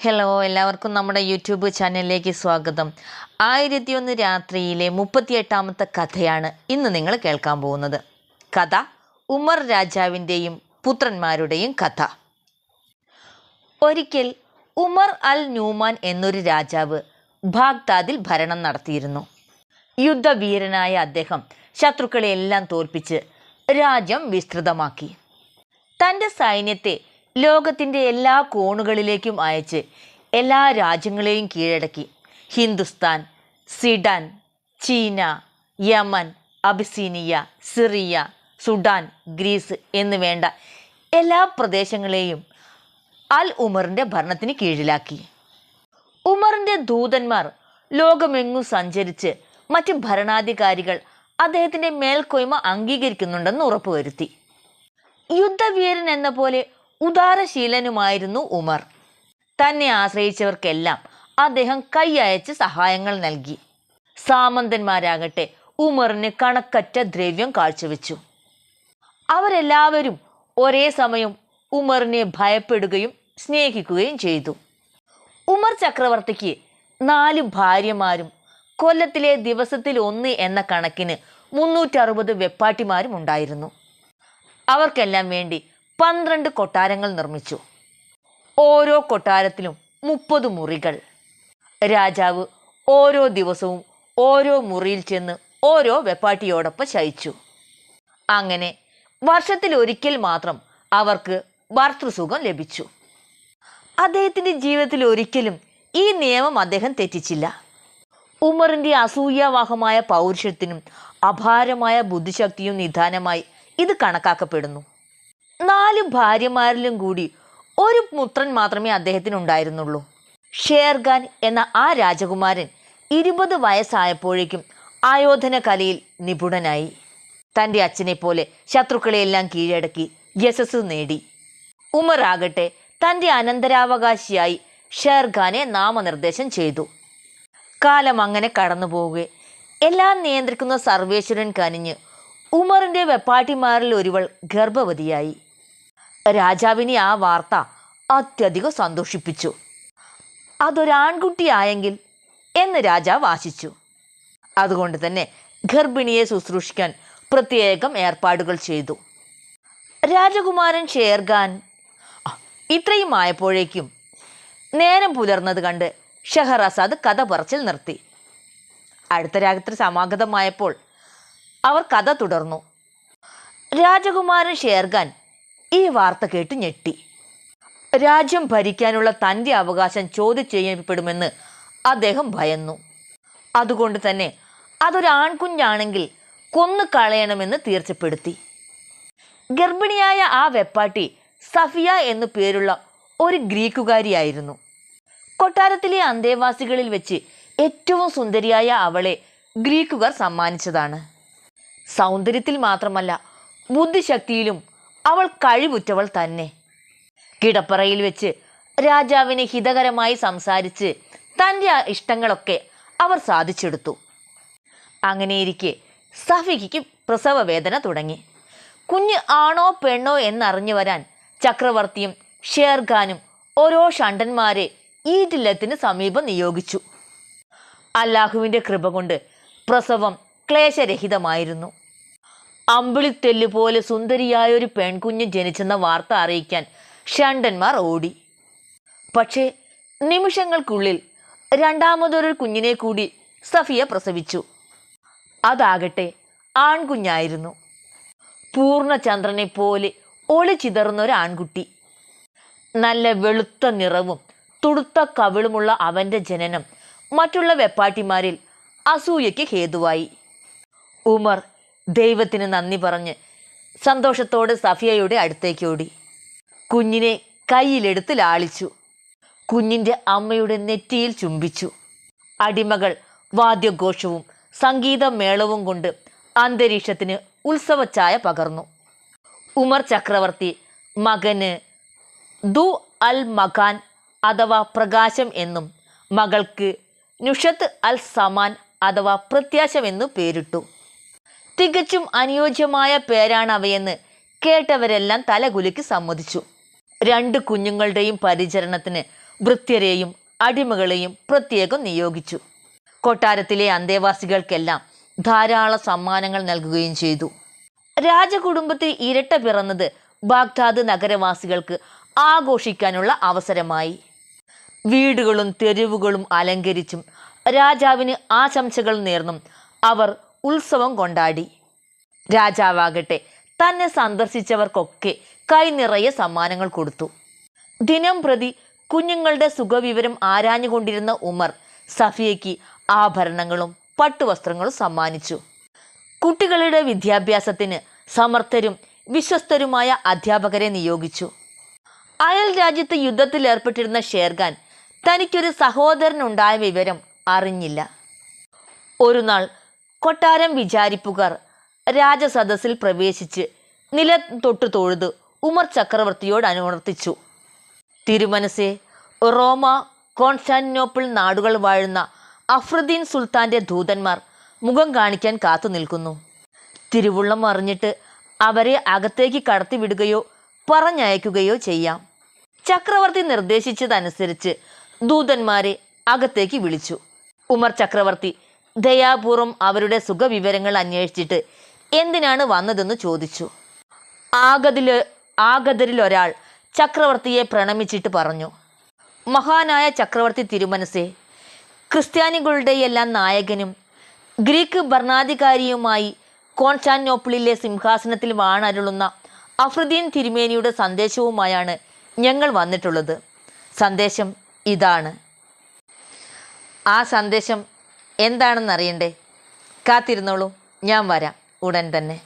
Hello, എല്ലാവർക്കും നമ്മുടെ YouTube ചാനലിലേക്ക് സ്വാഗതം. 1001 രാത്രിയിലെ 38ാമത്തെ കഥയാണ് ഇന്ന് നിങ്ങൾ കേൾക്കാൻ പോകുന്നത്. കഥ ഉമർ രാജാവിൻ്റെയും പുത്രന്മാരുടെയും കഥ. ഒരിക്കൽ ഉമർ അൽ ന്യൂമാൻ എന്നൊരു രാജാവ് ബാഗ്ദാദിൽ ഭരണം നടത്തിയിരുന്നു. യുദ്ധവീരനായ അദ്ദേഹം ശത്രുക്കളെയെല്ലാം തോൽപ്പിച്ച് രാജ്യം വിസ്തൃതമാക്കി. തൻ്റെ സൈന്യത്തെ ലോകത്തിൻ്റെ എല്ലാ കോണുകളിലേക്കും അയച്ച് എല്ലാ രാജ്യങ്ങളെയും കീഴടക്കി. ഹിന്ദുസ്ഥാൻ, സിഡാൻ, ചീന, Yemen, Abyssinia, Syria, Sudan, Greece എന്നു വേണ്ട എല്ലാ പ്രദേശങ്ങളെയും അൽ ഉമറിൻ്റെ ഭരണത്തിന് കീഴിലാക്കി. ഉമറിൻ്റെ ദൂതന്മാർ ലോകമെങ്ങും സഞ്ചരിച്ച് മറ്റ് ഭരണാധികാരികൾ അദ്ദേഹത്തിൻ്റെ മേൽക്കോയ്മ അംഗീകരിക്കുന്നുണ്ടെന്ന് ഉറപ്പുവരുത്തി. യുദ്ധവീരൻ എന്ന പോലെ ഉദാരശീലനുമായിരുന്നു ഉമർ. തന്നെ ആശ്രയിച്ചവർക്കെല്ലാം അദ്ദേഹം കൈയയച്ച് സഹായങ്ങൾ നൽകി. സാമന്തന്മാരാകട്ടെ ഉമറിന് കണക്കറ്റ ദ്രവ്യം കാഴ്ചവെച്ചു. അവരെല്ലാവരും ഒരേ സമയം ഉമറിനെ ഭയപ്പെടുകയും സ്നേഹിക്കുകയും ചെയ്തു. ഉമർ ചക്രവർത്തിക്ക് 4 ഭാര്യമാരും കൊല്ലത്തിലെ ദിവസത്തിൽ 1 എന്ന കണക്കിന് 360 വെപ്പാട്ടിമാരും ഉണ്ടായിരുന്നു. അവർക്കെല്ലാം വേണ്ടി 12 കൊട്ടാരങ്ങൾ നിർമ്മിച്ചു. ഓരോ കൊട്ടാരത്തിലും 30 മുറികൾ. രാജാവ് ഓരോ ദിവസവും ഓരോ മുറിയിൽ ചെന്ന് ഓരോ വെപ്പാട്ടിയോടൊപ്പം ശയിച്ചു. അങ്ങനെ വർഷത്തിൽ ഒരിക്കൽ മാത്രം അവർക്ക് ഭർതൃസുഖം ലഭിച്ചു. അദ്ദേഹത്തിൻ്റെ ജീവിതത്തിൽ ഒരിക്കലും ഈ നിയമം അദ്ദേഹം തെറ്റിച്ചില്ല. ഉമറിൻ്റെ അസൂയാവാഹമായ പൗരുഷത്തിനും അപാരമായ ബുദ്ധിശക്തിയും നിദാനമായി ഇത് കണക്കാക്കപ്പെടുന്നു. 4 ഭാര്യമാരിലും കൂടി ഒരു പുത്രൻ മാത്രമേ അദ്ദേഹത്തിനുണ്ടായിരുന്നുള്ളൂ. ഷേർഖാൻ എന്ന ആ രാജകുമാരൻ 20 വയസ്സായപ്പോഴേക്കും ആയോധന കലയിൽ നിപുണനായി. തൻ്റെ അച്ഛനെ പോലെ ശത്രുക്കളെയെല്ലാം കീഴടക്കി യശസ് നേടി. ഉമർ ആകട്ടെ തൻ്റെ അനന്തരാവകാശിയായി ഷേർഖാനെ നാമനിർദ്ദേശം ചെയ്തു. കാലം അങ്ങനെ കടന്നു പോവുകയെ എല്ലാം നിയന്ത്രിക്കുന്ന സർവേശ്വരൻ കനിഞ്ഞ് ഉമറിൻ്റെ വെപ്പാട്ടിമാരിൽ ഒരുവൾ ഗർഭവതിയായി. രാജാവിനെ ആ വാർത്ത അത്യധികം സന്തോഷിപ്പിച്ചു. അതൊരാൺകുട്ടിയായെങ്കിൽ എന്ന് രാജാവ് ആശിച്ചു. അതുകൊണ്ട് തന്നെ ഗർഭിണിയെ ശുശ്രൂഷിക്കാൻ പ്രത്യേകം ഏർപ്പാടുകൾ ചെയ്തു. രാജകുമാരൻ ഷേർഖാൻ ഇത്രയും ആയപ്പോഴേക്കും നേരം പുലർന്നത് കണ്ട് ഷഹറസാദ് കഥ പറച്ചിൽ നിർത്തി. അടുത്ത രാത്രി സമാഗതമായപ്പോൾ അവർ കഥ തുടർന്നു. രാജകുമാരൻ ഷേർഖാൻ ഈ വാർത്ത കേട്ട് ഞെട്ടി. രാജ്യം ഭരിക്കാനുള്ള തൻ്റെ അവകാശം ചോദ്യം ചെയ്യപ്പെടുമെന്ന് അദ്ദേഹം ഭയന്നു. അതുകൊണ്ട് തന്നെ അതൊരാൺകുഞ്ഞാണെങ്കിൽ കൊന്നു കളയണമെന്ന് തീർച്ചപ്പെടുത്തി. ഗർഭിണിയായ ആ വെപ്പാട്ടി സഫിയ എന്നു പേരുള്ള ഒരു ഗ്രീക്കുകാരിയായിരുന്നു. കൊട്ടാരത്തിലെ അന്തേവാസികളിൽ വെച്ച് ഏറ്റവും സുന്ദരിയായ അവളെ ഗ്രീക്കുകാർ സമ്മാനിച്ചതാണ്. സൗന്ദര്യത്തിൽ മാത്രമല്ല, ബുദ്ധിശക്തിയിലും അവൾ കഴിവുറ്റവൾ തന്നെ. കിടപ്പറയിൽ വെച്ച് രാജാവിനെ ഹിതകരമായി സംസാരിച്ച് തൻ്റെ ഇഷ്ടങ്ങളൊക്കെ അവർ സാധിച്ചെടുത്തു. അങ്ങനെയിരിക്കെ സഫിക്ക് പ്രസവ വേദന തുടങ്ങി. കുഞ്ഞ് ആണോ പെണ്ണോ എന്നറിഞ്ഞു വരാൻ ചക്രവർത്തിയും ഷേർഖാനും ഓരോ ഷണ്ടന്മാരെ ഈറ്റില്ലത്തിന് സമീപം നിയോഗിച്ചു. അല്ലാഹുവിൻ്റെ കൃപ കൊണ്ട് പ്രസവം ക്ലേശരഹിതമായിരുന്നു. അമ്പിളിത്തെല്ല് പോലെ സുന്ദരിയായൊരു പെൺകുഞ്ഞ് ജനിച്ചെന്ന വാർത്ത അറിയിക്കാൻ ഷണ്ടന്മാർ ഓടി. പക്ഷേ നിമിഷങ്ങൾക്കുള്ളിൽ രണ്ടാമതൊരു കുഞ്ഞിനെ കൂടി സഫിയ പ്രസവിച്ചു. അതാകട്ടെ ആൺകുഞ്ഞായിരുന്നു. പൂർണ്ണചന്ദ്രനെ പോലെ ഒളിച്ചിതറുന്ന ഒരു ആൺകുട്ടി. നല്ല വെളുത്ത നിറവും തുടുത്ത കവിളുമുള്ള അവൻ്റെ ജനനം മറ്റുള്ള വെപ്പാട്ടിമാരിൽ അസൂയയ്ക്ക് ഹേതുവായി. ഉമർ ദൈവത്തിന് നന്ദി പറഞ്ഞ് സന്തോഷത്തോടെ സഫിയയുടെ അടുത്തേക്ക് ഓടി. കുഞ്ഞിനെ കയ്യിലെടുത്ത് ലാളിച്ചു. കുഞ്ഞിൻ്റെ അമ്മയുടെ നെറ്റിയിൽ ചുംബിച്ചു. അടിമകൾ വാദ്യഘോഷവും സംഗീതമേളവും കൊണ്ട് അന്തരീക്ഷത്തിന് ഉത്സവച്ചായ പകർന്നു. ഉമർ ചക്രവർത്തി മകന് ദു അൽ മഖാൻ അഥവാ പ്രകാശം എന്നും മകൾക്ക് നുഷത്ത് അൽ സമാൻ അഥവാ പ്രത്യാശം എന്നു പേരിട്ടു. തികച്ചും അനുയോജ്യമായ പേരാണ് അവയെന്ന് കേട്ടവരെല്ലാം തലകുലുക്കി സമ്മതിച്ചു. 2 കുഞ്ഞുങ്ങളുടെയും പരിചരണത്തിന് ഭൃത്യരെയും അടിമകളെയും പ്രത്യേകം നിയോഗിച്ചു. കൊട്ടാരത്തിലെ അന്തേവാസികൾക്കെല്ലാം ധാരാളം സമ്മാനങ്ങൾ നൽകുകയും ചെയ്തു. രാജകുടുംബത്തിൽ ഇരട്ട പിറന്നത് ബാഗ്ദാദ് നഗരവാസികൾക്ക് ആഘോഷിക്കാനുള്ള അവസരമായി. വീടുകളും തെരുവുകളും അലങ്കരിച്ചും രാജാവിന് ആശംസകൾ നേർന്നും അവർ ഉത്സവം കൊണ്ടാടി. രാജാവാകട്ടെ തന്നെ സന്ദർശിച്ചവർക്കൊക്കെ കൈനിറയെ സമ്മാനങ്ങൾ കൊടുത്തു. ദിനം പ്രതി കുഞ്ഞുങ്ങളുടെ സുഖവിവരം ആരാഞ്ഞുകൊണ്ടിരുന്ന ഉമർ സഫിയയ്ക്ക് ആഭരണങ്ങളും പട്ടുവസ്ത്രങ്ങളും സമ്മാനിച്ചു. കുട്ടികളുടെ വിദ്യാഭ്യാസത്തിന് സമർത്ഥരും വിശ്വസ്തരുമായ അധ്യാപകരെ നിയോഗിച്ചു. അയൽ രാജ്യത്ത് യുദ്ധത്തിൽ ഏർപ്പെട്ടിരുന്ന ഷേർഖാൻ തനിക്കൊരു സഹോദരനുണ്ടായ വിവരം അറിഞ്ഞില്ല. ഒരു നാൾ കൊട്ടാരം വിചാരിപ്പുകാർ രാജസദസ്സിൽ പ്രവേശിച്ച് നിലം തൊട്ടു തൊഴുത് ഉമർ ചക്രവർത്തിയോട് അനുവർത്തിച്ചു. തിരുമനസേ, റോമ, കോൺസ്റ്റാന്റിനോപ്പിൾ നാടുകൾ വാഴുന്ന അഫ്രുദ്ദീൻ സുൽത്താൻ്റെ ദൂതന്മാർ മുഖം കാണിക്കാൻ കാത്തു നിൽക്കുന്നു. തിരുവുള്ളം അറിഞ്ഞിട്ട് അവരെ അകത്തേക്ക് കടത്തിവിടുകയോ പറഞ്ഞയക്കുകയോ ചെയ്യാം. ചക്രവർത്തി നിർദ്ദേശിച്ചതനുസരിച്ച് ദൂതന്മാരെ അകത്തേക്ക് വിളിച്ചു. ഉമർ ചക്രവർത്തി ദയാപൂർവം അവരുടെ സുഖവിവരങ്ങൾ അന്വേഷിച്ചിട്ട് എന്തിനാണ് വന്നതെന്ന് ചോദിച്ചു. ആഗതരിൽ ഒരാൾ ചക്രവർത്തിയെ പ്രണമിച്ചിട്ട് പറഞ്ഞു, മഹാനായ ചക്രവർത്തി തിരുമനസേ, ക്രിസ്ത്യാനികളുടെയെല്ലാം നായകനും ഗ്രീക്ക് ഭരണാധികാരിയുമായി കോൺസ്റ്റാന്റിനോപ്പിളിലെ സിംഹാസനത്തിൽ വാണരുളുന്ന അഫ്രുദ്ദീൻ തിരുമേനിയുടെ സന്ദേശവുമായാണ് ഞങ്ങൾ വന്നിട്ടുള്ളത്. സന്ദേശം ഇതാണ്. ആ സന്ദേശം എന്താണെന്നറിയണ്ടേ? കാത്തിരുന്നോളൂ, ഞാൻ വരാം ഉടൻ തന്നെ.